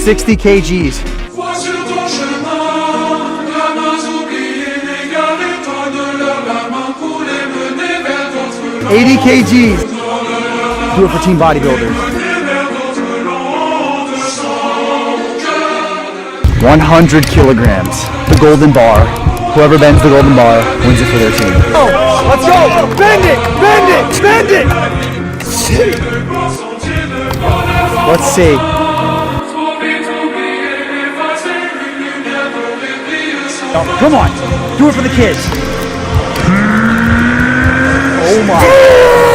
60 kgs. 80 kgs. Do it for team bodybuilders. 100 kilograms. The golden bar. Whoever bends the golden bar wins it for their team. Oh, let's go! Bend it! Bend it! Bend it! Let's see. Oh, come on! Do it for the kids! Oh my!